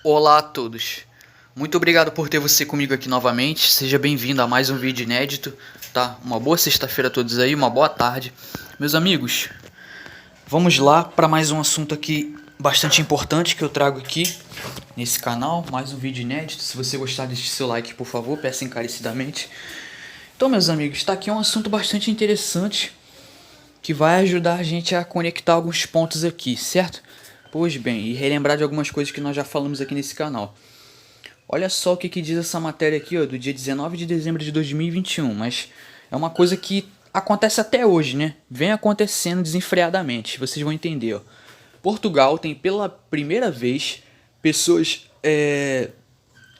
Olá a todos, muito obrigado por ter você comigo aqui novamente, seja bem-vindo a mais um vídeo inédito, tá? Uma boa sexta-feira a todos aí, uma boa tarde. Meus amigos, vamos lá para mais um assunto aqui bastante importante que eu trago aqui nesse canal, mais um vídeo inédito. Se você gostar, deixe seu like, por favor, peço encarecidamente. Então, meus amigos, está aqui um assunto bastante interessante que vai ajudar a gente a conectar alguns pontos aqui, certo? Pois bem, e relembrar de algumas coisas que nós já falamos aqui nesse canal. Olha só o que diz essa matéria aqui, ó, do dia 19 de dezembro de 2021, mas é uma coisa que acontece até hoje, né? Vem acontecendo desenfreadamente, vocês vão entender, ó. Portugal tem pela primeira vez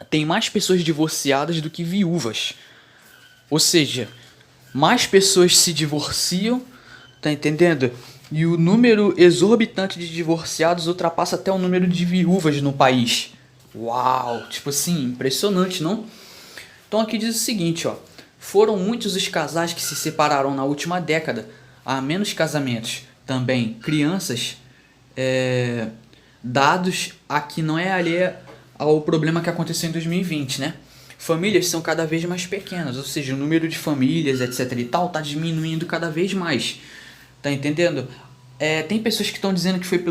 tem mais pessoas divorciadas do que viúvas. Ou seja, mais pessoas se divorciam, tá entendendo? E o número exorbitante de divorciados ultrapassa até o número de viúvas no país. Uau, tipo assim, impressionante, não? Então aqui diz o seguinte, ó. Foram muitos os casais que se separaram na última década. Há menos casamentos. Também crianças, dados a que não é alheia ao problema que aconteceu em 2020, né? Famílias são cada vez mais pequenas, ou seja, o número de famílias, etc e tal, tá diminuindo cada vez mais. Tá entendendo? Tem pessoas que estão dizendo que foi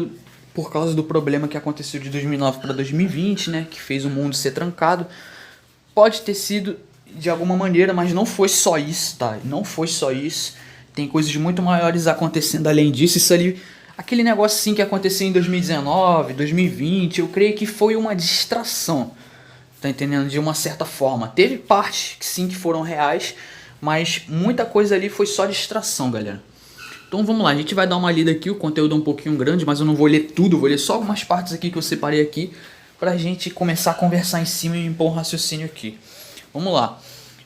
por causa do problema que aconteceu de 2009 para 2020, né? Que fez o mundo ser trancado. Pode ter sido de alguma maneira, mas não foi só isso, tá? Não foi só isso. Tem coisas muito maiores acontecendo além disso. Isso ali, aquele negócio assim que aconteceu em 2019, 2020, eu creio que foi uma distração. Tá entendendo? De uma certa forma. Teve partes que sim que foram reais, mas muita coisa ali foi só distração, galera. Então vamos lá, a gente vai dar uma lida aqui, o conteúdo é um pouquinho grande, mas eu não vou ler tudo, vou ler só algumas partes aqui que eu separei aqui pra gente começar a conversar em cima e impor um raciocínio aqui. Vamos lá.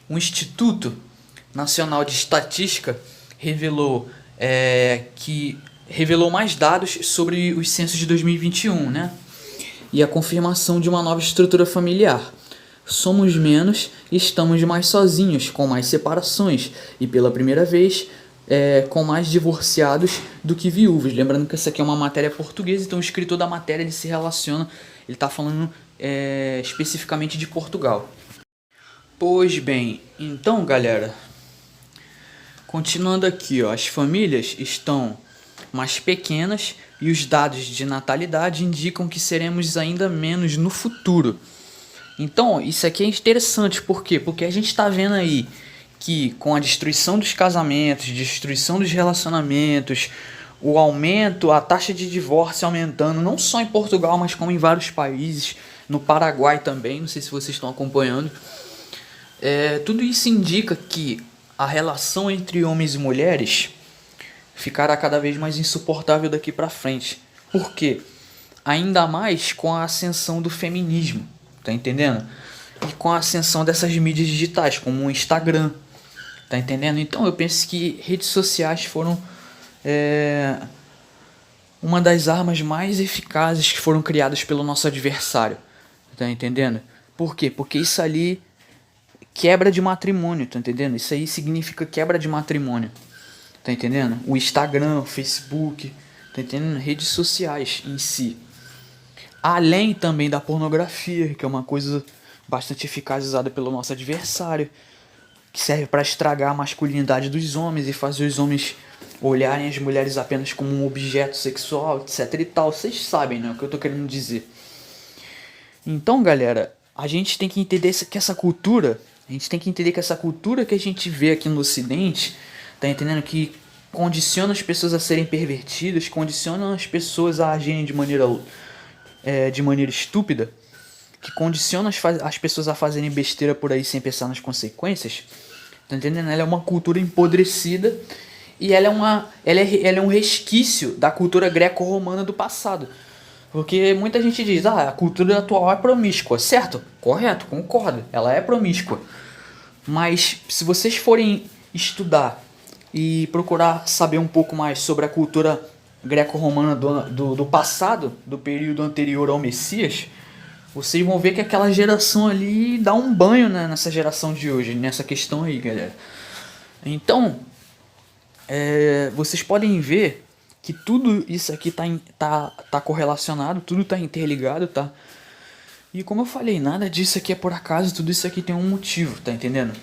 O Instituto Nacional de Estatística revelou que revelou mais dados sobre os censos de 2021, né? E a confirmação de uma nova estrutura familiar. Somos menos e estamos mais sozinhos, com mais separações e pela primeira vez com mais divorciados do que viúvos. Lembrando que essa aqui é uma matéria portuguesa, então o escritor da matéria ele se relaciona, ele está falando especificamente de Portugal. Pois bem, então galera, continuando aqui, ó, as famílias estão mais pequenas e os dados de natalidade indicam que seremos ainda menos no futuro. Então, isso aqui é interessante, por quê? Porque a gente está vendo aí que com a destruição dos casamentos, destruição dos relacionamentos, o aumento, a taxa de divórcio aumentando, não só em Portugal, mas como em vários países, no Paraguai também, não sei se vocês estão acompanhando. Tudo isso indica que a relação entre homens e mulheres ficará cada vez mais insuportável daqui para frente. Por quê? Ainda mais com a ascensão do feminismo, tá entendendo? E com a ascensão dessas mídias digitais, como o Instagram, tá entendendo? Então eu penso que redes sociais foram uma das armas mais eficazes que foram criadas pelo nosso adversário, tá entendendo? Por quê? Porque isso ali quebra de matrimônio, tá entendendo? Isso aí significa quebra de matrimônio, tá entendendo? O Instagram, o Facebook, tá entendendo? Redes sociais em si. Além também da pornografia, que é uma coisa bastante eficaz usada pelo nosso adversário, que serve para estragar a masculinidade dos homens e fazer os homens olharem as mulheres apenas como um objeto sexual, etc e tal. Vocês sabem, né, o que eu tô querendo dizer. Então, galera, a gente tem que entender que essa cultura, a gente tem que entender que essa cultura que a gente vê aqui no Ocidente, tá entendendo, que condiciona as pessoas a serem pervertidas, condiciona as pessoas a agirem de maneira estúpida, que condiciona as pessoas a fazerem besteira por aí sem pensar nas consequências, tá entendendo? Ela é uma cultura empodrecida e ela é um resquício da cultura greco-romana do passado. Porque muita gente diz, a cultura atual é promíscua, certo? Correto, concordo, ela é promíscua. Mas se vocês forem estudar e procurar saber um pouco mais sobre a cultura greco-romana do passado, do período anterior ao Messias, vocês vão ver que aquela geração ali dá um banho, né, nessa geração de hoje, nessa questão aí, galera. Então, vocês podem ver que tudo isso aqui tá correlacionado, tudo tá interligado, tá? E como eu falei, nada disso aqui é por acaso, tudo isso aqui tem um motivo, tá entendendo?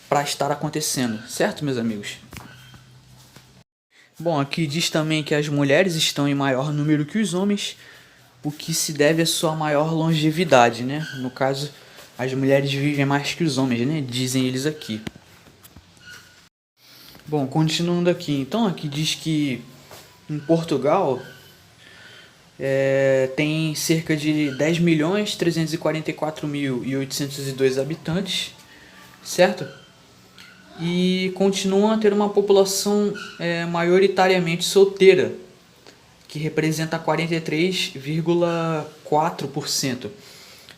Pra estar acontecendo, certo, meus amigos? Bom, aqui diz também que as mulheres estão em maior número que os homens, o que se deve à sua maior longevidade, né? No caso, as mulheres vivem mais que os homens, né? Dizem eles aqui. Bom, continuando aqui, então aqui diz que em Portugal tem cerca de 10.344.802 habitantes, certo? E continuam a ter uma população maioritariamente solteira, que representa 43,4%,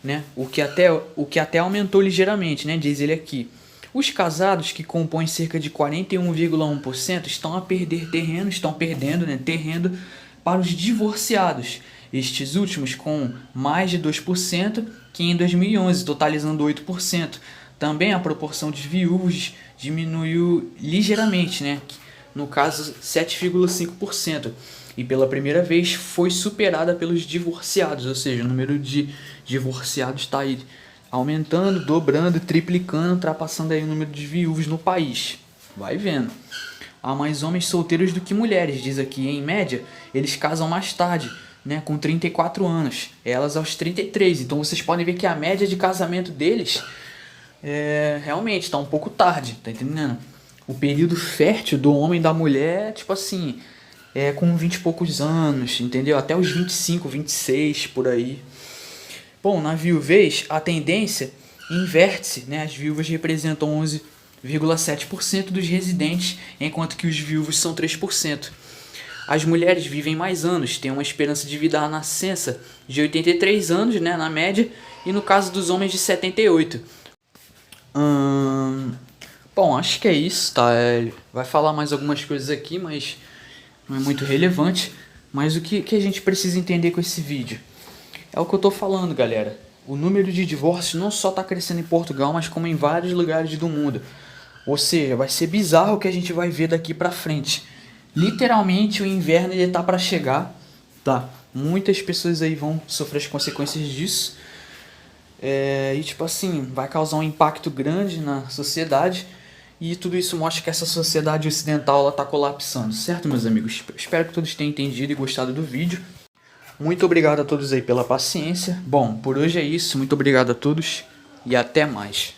né? O que até aumentou ligeiramente, né? Diz ele aqui. Os casados, que compõem cerca de 41,1%, estão a perder terreno, estão perdendo, né, terreno para os divorciados. Estes últimos com mais de 2% que em 2011, totalizando 8%. Também a proporção de viúvos diminuiu ligeiramente, né? No caso 7,5%. E pela primeira vez foi superada pelos divorciados, ou seja, o número de divorciados está aí aumentando, dobrando, triplicando, ultrapassando aí o número de viúvos no país. Vai vendo. Há mais homens solteiros do que mulheres, diz aqui. Em média, eles casam mais tarde, né, com 34 anos. Elas aos 33. Então vocês podem ver que a média de casamento deles realmente está um pouco tarde, tá entendendo? O período fértil do homem e da mulher, tipo assim, com 20 e poucos anos, entendeu? Até os 25, 26, por aí. Bom, na viuvez, a tendência inverte-se, né? As viúvas representam 11,7% dos residentes, enquanto que os viúvos são 3%. As mulheres vivem mais anos, têm uma esperança de vida à nascença de 83 anos, né, na média, e no caso dos homens de 78. Bom, acho que é isso, tá? Ele vai falar mais algumas coisas aqui, mas não é muito relevante. Mas o que a gente precisa entender com esse vídeo? É o que eu tô falando, galera. O número de divórcios não só tá crescendo em Portugal, mas como em vários lugares do mundo. Ou seja, vai ser bizarro o que a gente vai ver daqui pra frente. Literalmente o inverno ele tá pra chegar, tá? Muitas pessoas aí vão sofrer as consequências disso. E tipo assim, vai causar um impacto grande na sociedade. E tudo isso mostra que essa sociedade ocidental ela tá colapsando, certo, meus amigos? Espero que todos tenham entendido e gostado do vídeo. Muito obrigado a todos aí pela paciência. Bom, por hoje é isso. Muito obrigado a todos e até mais.